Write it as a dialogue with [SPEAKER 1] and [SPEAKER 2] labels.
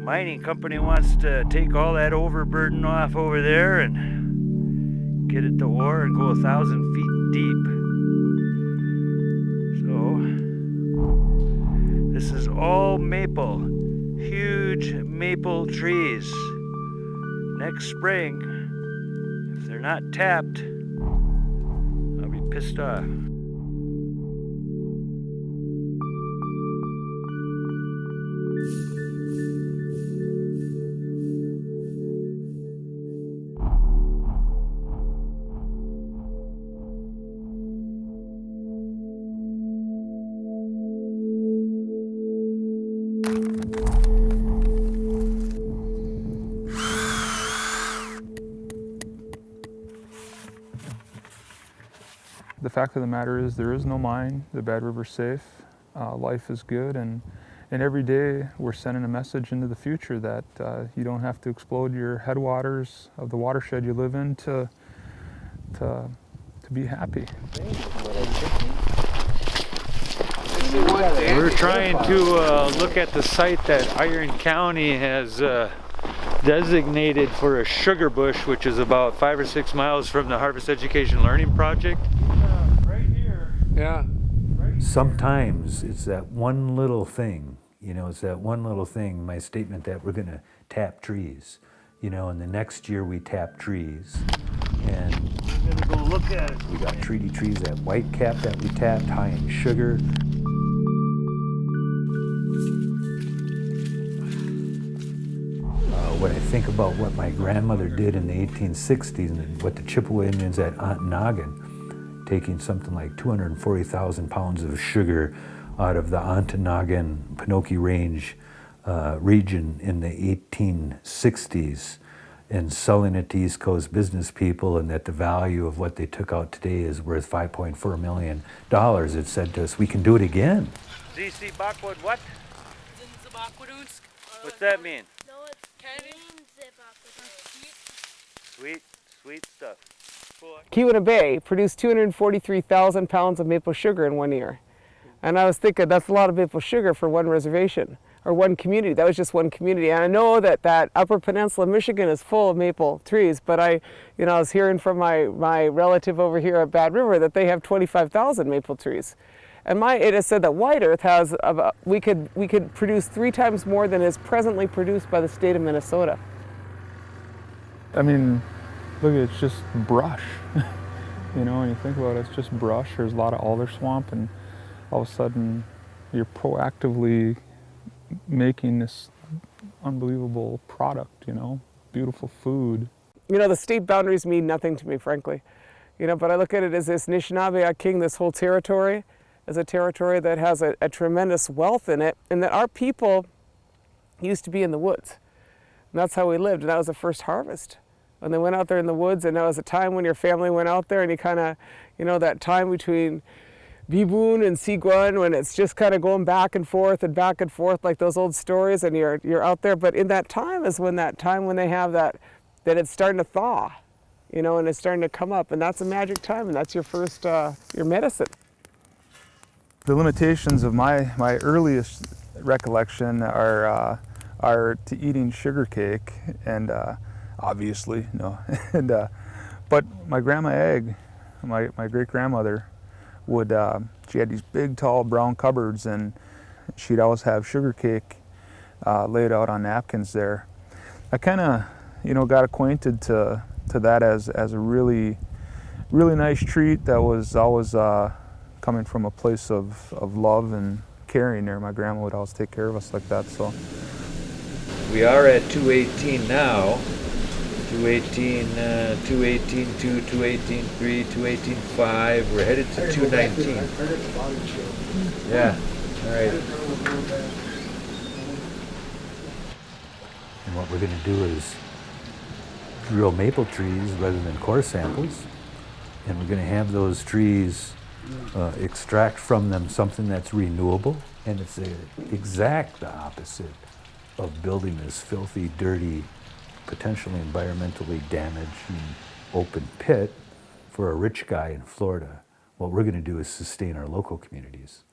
[SPEAKER 1] mining company wants to take all that overburden off over there and get it to ore and go 1,000 feet deep. So this is all maple, huge maple trees. Next spring, if they're not tapped, I'll be pissed off.
[SPEAKER 2] The fact of the matter is there is no mine, the Bad River's safe, life is good, and every day we're sending a message into the future that you don't have to explode your headwaters of the watershed you live in to be happy.
[SPEAKER 1] We're trying to look at the site that Iron County has designated for a sugar bush, which is about 5 or 6 miles from the Harvest Education Learning Project. Right here.
[SPEAKER 3] Yeah.
[SPEAKER 4] Sometimes it's that one little thing, it's that one little thing, my statement that we're gonna tap trees, and the next year we tap trees. And
[SPEAKER 1] we're gonna go look at it.
[SPEAKER 4] We got treaty trees at Whitecap that we tapped, high in sugar. When I think about what my grandmother did in the 1860s and what the Chippewa Indians at Ontonagon, taking something like 240,000 pounds of sugar out of the Ontonagon, Pinocchio Range region in the 1860s and selling it to East Coast business people, and that the value of what they took out today is worth $5.4 million. It said to us, we can do it again.
[SPEAKER 1] ZC Backwood, what? What's that mean? Sweet stuff.
[SPEAKER 3] Keweenaw Bay produced 243,000 pounds of maple sugar in 1 year. And I was thinking that's a lot of maple sugar for one reservation or one community. That was just one community. And I know that Upper Peninsula Michigan is full of maple trees, but I was hearing from my relative over here at Bad River that they have 25,000 maple trees. And it has said that White Earth has we could produce 3 times more than is presently produced by the state of Minnesota.
[SPEAKER 2] I mean, look, it's just brush. When you think about it, it's just brush. There's a lot of alder swamp, and all of a sudden you're proactively making this unbelievable product, beautiful food.
[SPEAKER 3] The state boundaries mean nothing to me, frankly. But I look at it as this Anishinaabe King, this whole territory, as a territory that has a tremendous wealth in it, and that our people used to be in the woods. And that's how we lived, and that was the first harvest. When they went out there in the woods, and that was a time when your family went out there, and you kind of, that time between Biboon and Siguan, when it's just kind of going back and forth like those old stories, and you're out there. But in that time is when they have that it's starting to thaw, and it's starting to come up, and that's a magic time, and that's your first, your medicine.
[SPEAKER 2] The limitations of my earliest recollection are to eating sugar cake, and obviously no, and but my grandma Egg, my great grandmother, would she had these big tall brown cupboards, and she'd always have sugar cake laid out on napkins there. I kind of got acquainted to that as a really nice treat that was always coming from a place of love and caring there. My grandma would always take care of us like that. So
[SPEAKER 4] we are at 218 now. 218, 218.2, 218.3, 218.5. We're headed to 219. Yeah, all right. And what we're going to do is drill maple trees rather than core samples. And we're going to have those trees extract from them something that's renewable. And it's the exact opposite of building this filthy, dirty, potentially environmentally damaging open pit for a rich guy in Florida. What we're going to do is sustain our local communities.